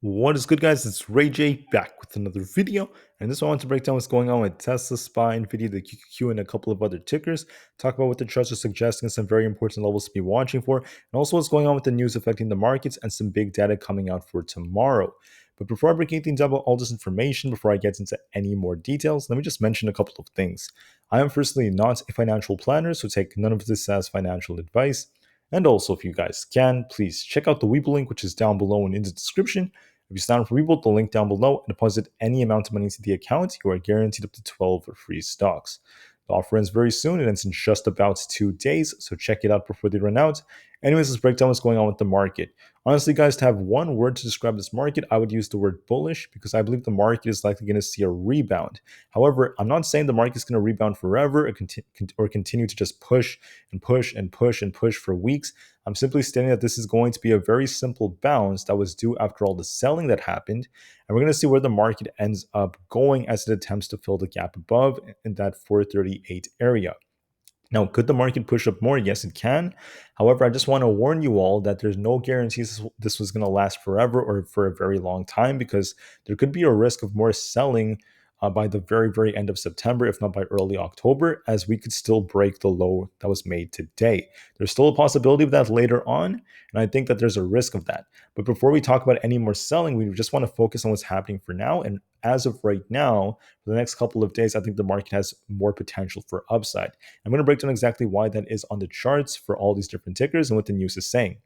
What is good, guys? It's Rey-Jay back with another video, and this one I want to break down what's going on with Tesla, SPY, Nvda, the QQQ, and a couple of other tickers. Talk about what the charts are suggesting, some very important levels to be watching for, and also what's going on with the news affecting the markets and some big data coming out for tomorrow. But before I break anything down about all this information, before I get into any more details, let me just mention a couple of things. I am firstly not a financial planner, so take none of this as financial advice. And also, if you guys can, please check out the Weeble link, which is down below and in the description. If you sign up for Webull, the link down below, and deposit any amount of money into the account, you are guaranteed up to 12 free stocks. The offer ends very soon. It ends in just about 2 days, so check it out before they run out. Anyways, let's break down what's going on with the market. Honestly, guys, to have one word to describe this market, I would use the word bullish because I believe the market is likely going to see a rebound. However, I'm not saying the market is going to rebound forever or continue to just push and push and push and push for weeks. I'm simply stating that this is going to be a very simple bounce that was due after all the selling that happened. And we're going to see where the market ends up going as it attempts to fill the gap above in that 438 area. Now, could the market push up more? Yes, it can. However, I just want to warn you all that there's no guarantees this was going to last forever or for a very long time because there could be a risk of more selling by the very, very end of September, if not by early October, as we could still break the low that was made today. There's still a possibility of that later on, and I think that there's a risk of that. But before we talk about any more selling, we just want to focus on what's happening for now. And as of right now, for the next couple of days, I think the market has more potential for upside. I'm going to break down exactly why that is on the charts for all these different tickers and what the news is saying.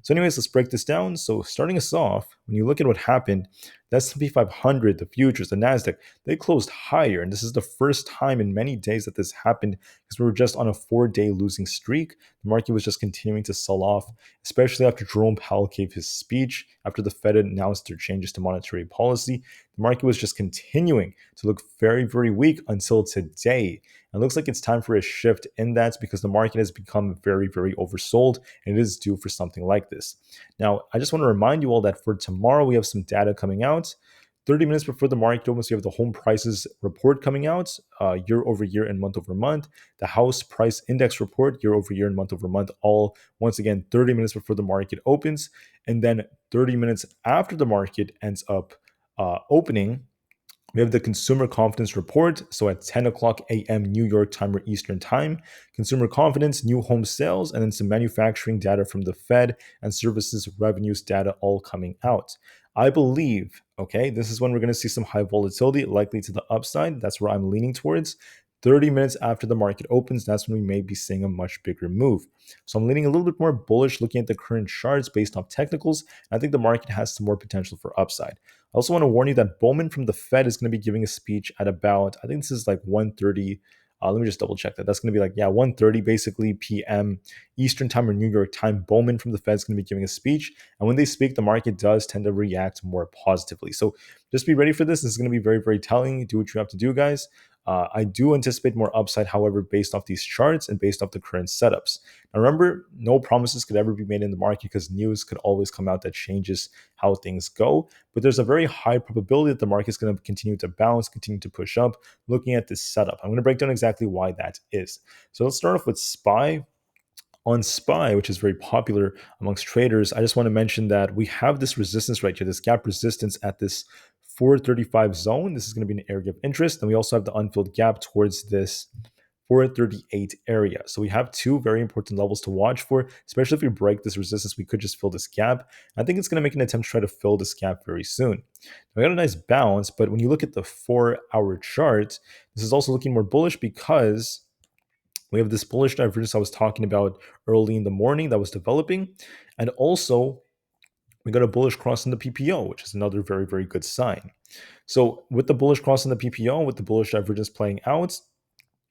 So anyways, let's break this down. So starting us off, when you look at what happened, the S&P 500, the futures, the NASDAQ, they closed higher. And this is the first time in many days that this happened because we were just on a 4-day losing streak. The market was just continuing to sell off, especially after Jerome Powell gave his speech, after the Fed announced their changes to monetary policy. The market was just continuing to look very, very weak until today. It looks like it's time for a shift in that because the market has become very, very oversold and it is due for something like this. Now, I just want to remind you all that for tomorrow, we have some data coming out. 30 minutes before the market opens, we have the home prices report coming out year over year and month over month. The house price index report year over year and month over month, all once again 30 minutes before the market opens. And then 30 minutes after the market ends up opening, we have the consumer confidence report. So at 10 o'clock a.m. New York time or Eastern time, consumer confidence, new home sales, and then some manufacturing data from the Fed and services revenues data all coming out. I believe, okay, this is when we're going to see some high volatility, likely to the upside. That's where I'm leaning towards. 30 minutes after the market opens, that's when we may be seeing a much bigger move. So I'm leaning a little bit more bullish looking at the current charts based off technicals. I think the market has some more potential for upside. I also want to warn you that Bowman from the Fed is going to be giving a speech at about, I think this is like 1:30. Let me just double check that. That's going to be like, 1:30 basically p.m. Eastern time or New York time. Bowman from the Fed is going to be giving a speech. And when they speak, the market does tend to react more positively. So just be ready for this. This is going to be very, very telling. Do what you have to do, guys. I do anticipate more upside, however, based off these charts and based off the current setups. Now, remember, no promises could ever be made in the market because news could always come out that changes how things go. But there's a very high probability that the market is going to continue to bounce, continue to push up, looking at this setup. I'm going to break down exactly why that is. So let's start off with SPY. On SPY, which is very popular amongst traders, I just want to mention that we have this resistance right here, this gap resistance at this 435 zone. This is going to be an area of interest. And we also have the unfilled gap towards this 438 area. So we have two very important levels to watch for, especially if we break this resistance, we could just fill this gap. I think it's going to make an attempt to try to fill this gap very soon. We got a nice bounce, but when you look at the 4-hour chart, this is also looking more bullish because we have this bullish divergence I was talking about early in the morning that was developing. And also, we got a bullish cross in the PPO, which is another very, very good sign. So with the bullish cross in the PPO, with the bullish divergence playing out,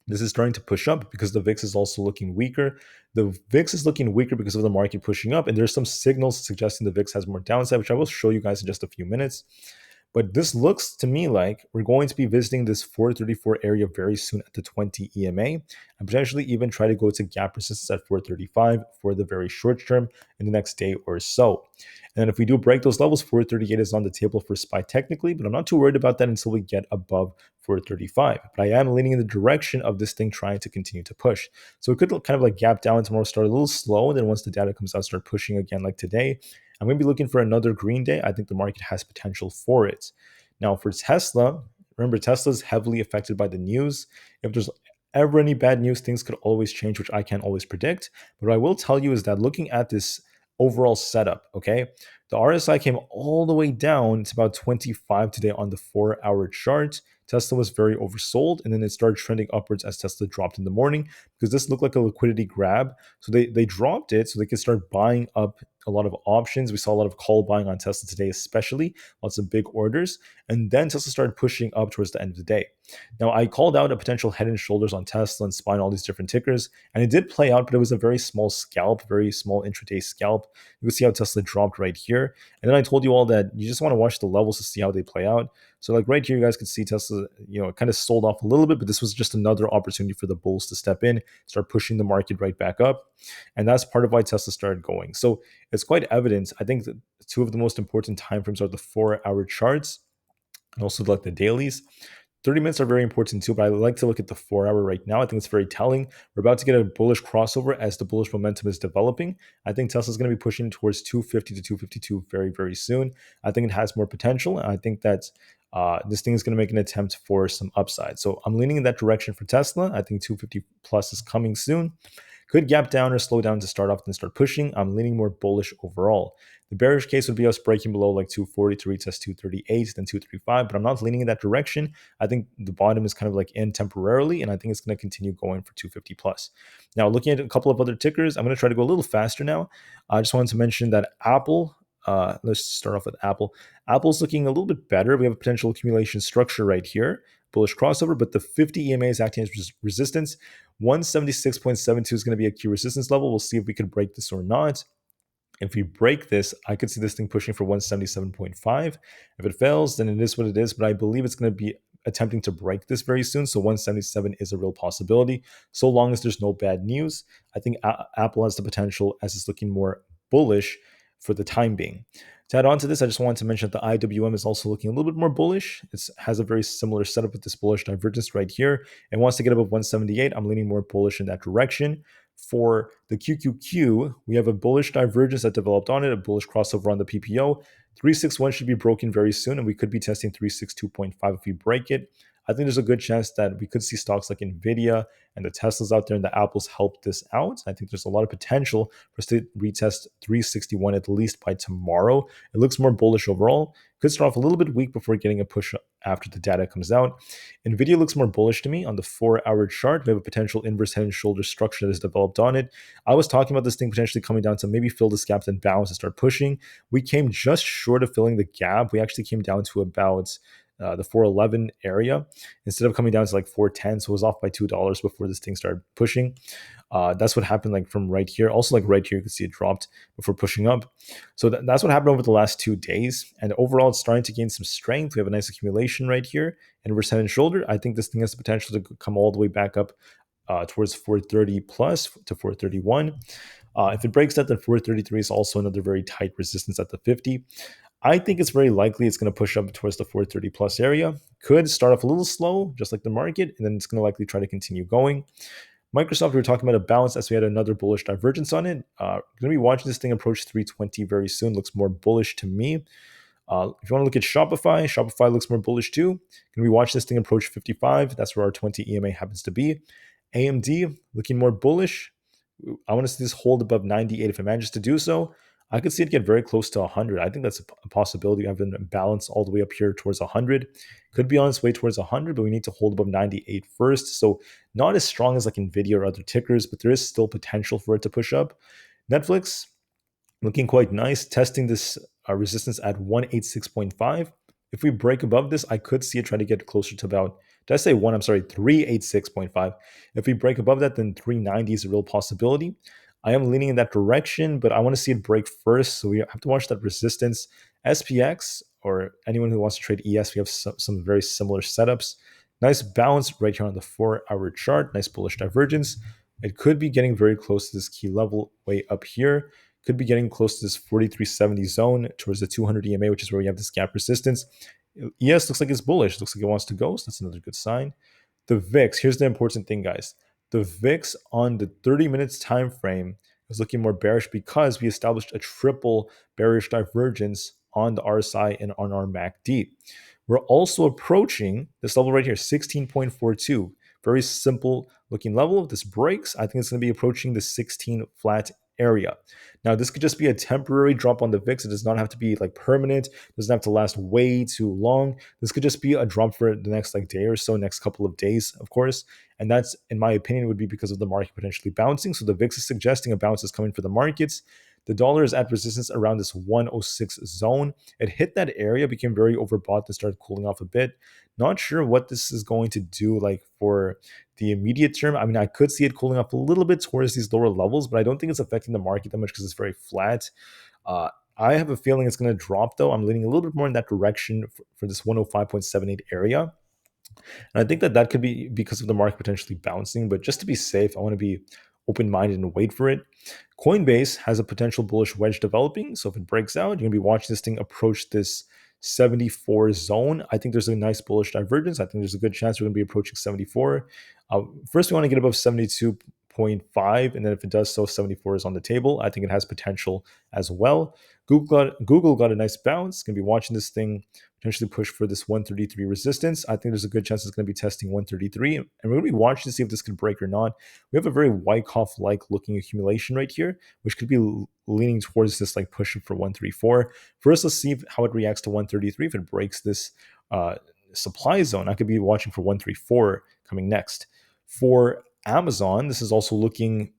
this is starting to push up because the VIX is also looking weaker. The VIX is looking weaker because of the market pushing up. And there's some signals suggesting the VIX has more downside, which I will show you guys in just a few minutes. But this looks to me like we're going to be visiting this 434 area very soon at the 20 EMA and potentially even try to go to gap resistance at 435 for the very short term in the next day or so. And if we do break those levels, 438 is on the table for SPY technically, but I'm not too worried about that until we get above 435. But I am leaning in the direction of this thing trying to continue to push. So it could kind of like gap down tomorrow, start a little slow, and then once the data comes out, start pushing again like today. I'm going to be looking for another green day. I think the market has potential for it. Now, for Tesla, remember, Tesla is heavily affected by the news. If there's ever any bad news, things could always change, which I can't always predict. But what I will tell you is that looking at this overall setup, okay, the RSI came all the way down to about 25 today on the 4-hour chart. Tesla was very oversold, and then it started trending upwards as Tesla dropped in the morning because this looked like a liquidity grab. So they dropped it so they could start buying up a lot of options. We saw a lot of call buying on Tesla today, especially lots of big orders. And then Tesla started pushing up towards the end of the day. Now, I called out a potential head and shoulders on Tesla and SPY and all these different tickers, and it did play out, but it was a very small scalp, very small intraday scalp. You can see how Tesla dropped right here. And then I told you all that you just want to watch the levels to see how they play out. So like right here, you guys can see Tesla, it kind of sold off a little bit, but this was just another opportunity for the bulls to step in, start pushing the market right back up. And that's part of why Tesla started going. So it's quite evident. I think that two of the most important time frames are the 4-hour charts and also like the dailies. 30 minutes are very important too, but I like to look at the 4-hour right now. I think it's very telling. We're about to get a bullish crossover as the bullish momentum is developing. I think Tesla's going to be pushing towards 250 to 252 very, very soon. I think it has more potential. And I think that this thing is going to make an attempt for some upside. So I'm leaning in that direction for Tesla. I think 250 plus is coming soon. Could gap down or slow down to start off, then start pushing. I'm leaning more bullish overall. The bearish case would be us breaking below like 240 to retest 238, then 235, but I'm not leaning in that direction. I think the bottom is kind of like in temporarily, and I think it's going to continue going for 250 plus. Now, looking at a couple of other tickers, I'm going to try to go a little faster now. I just wanted to mention that Aapl, let's start off with Aapl. Aappl's looking a little bit better. We have a potential accumulation structure right here, bullish crossover, but the 50 EMA is acting as resistance. 176.72 is going to be a key resistance level. We'll see if we can break this or not. If we break this, I could see this thing pushing for 177.5. If it fails, then it is what it is, but I believe it's going to be attempting to break this very soon. So 177 is a real possibility. So long as there's no bad news, I think Aapl has the potential as it's looking more bullish for the time being. To add on to this, I just wanted to mention that the IWM is also looking a little bit more bullish. It has a very similar setup with this bullish divergence right here. And wants to get above 178. I'm leaning more bullish in that direction. For the QQQ, we have a bullish divergence that developed on it, a bullish crossover on the PPO. 361 should be broken very soon, and we could be testing 362.5 if we break it. I think there's a good chance that we could see stocks like Nvda and the Teslas out there and the Apples help this out. I think there's a lot of potential for us to retest 361 at least by tomorrow. It looks more bullish overall. Could start off a little bit weak before getting a push after the data comes out. Nvidia looks more bullish to me on the 4-hour chart. We have a potential inverse head and shoulder structure that is developed on it. I was talking about this thing potentially coming down to maybe fill this gap and bounce and start pushing. We came just short of filling the gap. We actually came down to about the 411 area instead of coming down to like 410. So it was off by $2 before this thing started pushing. That's what happened like from right here. Also like right here, you can see it dropped before pushing up. So that's what happened over the last 2 days. And overall, it's starting to gain some strength. We have a nice accumulation right here. And reverse head and shoulder. I think this thing has the potential to come all the way back up towards 430 plus to 431. If it breaks that, then 433 is also another very tight resistance at the 50. I think it's very likely it's going to push up towards the 430 plus area. Could start off a little slow, just like the market, and then it's going to likely try to continue going. Microsoft, we were talking about a bounce as we had another bullish divergence on it. Going to be watching this thing approach 320 very soon. Looks more bullish to me. If you want to look at Shopify, Shopify looks more bullish too. Going to be watching this thing approach 55. That's where our 20 EMA happens to be. AMD looking more bullish. I want to see this hold above 98. If it manages to do so, I could see it get very close to 100. I think that's a possibility. I've been balanced all the way up here towards 100. Could be on its way towards 100, but we need to hold above 98 first. So not as strong as like Nvidia or other tickers, but there is still potential for it to push up. Netflix looking quite nice, testing this resistance at 186.5. If we break above this, I could see it try to get closer to about, did I say one? I'm sorry, 386.5. If we break above that, then 390 is a real possibility. I am leaning in that direction, but I want to see it break first. So we have to watch that resistance. SPX, or anyone who wants to trade ES, we have some very similar setups. Nice balance right here on the 4-hour chart. Nice bullish divergence. It could be getting very close to this key level way up here. Could be getting close to this 4370 zone towards the 200 EMA, which is where we have this gap resistance. ES looks like it's bullish. Looks like it wants to go, so that's another good sign. The VIX, here's the important thing, guys. The VIX on the 30 minutes time frame is looking more bearish because we established a triple bearish divergence on the RSI and on our MACD. We're also approaching this level right here, 16.42. Very simple looking level. If this breaks, I think it's going to be approaching the 16 flat area. Now, this could just be a temporary drop on the VIX. It does not have to be like permanent. It doesn't have to last way too long. This could just be a drop for the next like day or so, next couple of days, of course. And that's, in my opinion, would be because of the market potentially bouncing. So the VIX is suggesting a bounce is coming for the markets. The dollar is at resistance around this 106 zone. It hit that area, became very overbought, and started cooling off a bit. Not sure what this is going to do like for the immediate term. I mean, I could see it cooling off a little bit towards these lower levels, but I don't think it's affecting the market that much because it's very flat. Uh, I have a feeling it's going to drop though. I'm leaning a little bit more in that direction for this 105.78 area. And I think that that could be because of the market potentially bouncing. But just to be safe, I want to be open minded and wait for it. Coinbase has a potential bullish wedge developing. So if it breaks out, you're going to be watching this thing approach this 74 zone. I think there's a nice bullish divergence. I think there's a good chance we're going to be approaching 74. First, we want to get above 72.5, and then if it does so, 74 is on the table. I think it has potential as well. Google got a nice bounce. Going to be watching this thing potentially push for this 133 resistance. I think there's a good chance it's going to be testing 133, and we're going to be watching to see if this could break or not. We have a very Wyckoff-like looking accumulation right here, which could be leaning towards this like pushing for 134. First, let's see how it reacts to 133. If it breaks this supply zone, I could be watching for 134 coming next. For Amazon, this is also looking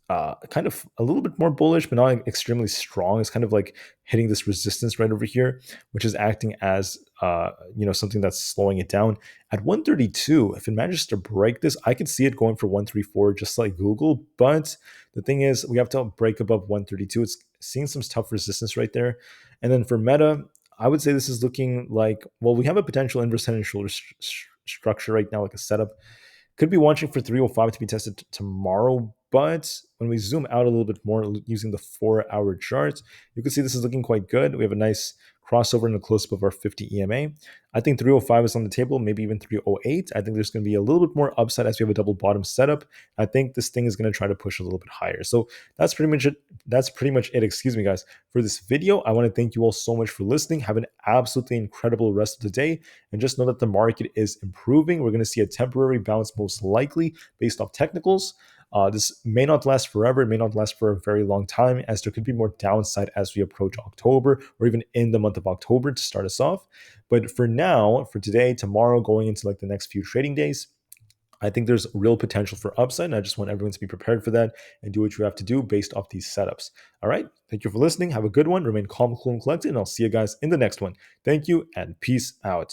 kind of a little bit more bullish, but not extremely strong. It's kind of like hitting this resistance right over here, which is acting as something that's slowing it down. At 132, if it manages to break this, I could see it going for 134, just like Google. But the thing is, we have to break above 132. It's seeing some tough resistance right there. And then for Meta, I would say this is looking like, well, we have a potential inverse head and shoulder structure right now, like a setup. Could be watching for 305 to be tested tomorrow, but when we zoom out a little bit more using the 4-hour chart, you can see this is looking quite good. We have a nice crossover and a close-up of our 50 EMA. I think 305 is on the table, maybe even 308. I think there's going to be a little bit more upside as we have a double bottom setup. I think this thing is going to try to push a little bit higher. So that's pretty much it. That's pretty much it, excuse me, guys, for this video. I want to thank you all so much for listening. Have an absolutely incredible rest of the day. And just know that the market is improving. We're going to see a temporary bounce most likely based off technicals. This may not last forever. It may not last for a very long time, as there could be more downside as we approach October or even in the month of October to start us off. But for now, for today, tomorrow, going into like the next few trading days, I think there's real potential for upside. And I just want everyone to be prepared for that and do what you have to do based off these setups. All right. Thank you for listening. Have a good one. Remain calm, cool, and collected. And I'll see you guys in the next one. Thank you and peace out.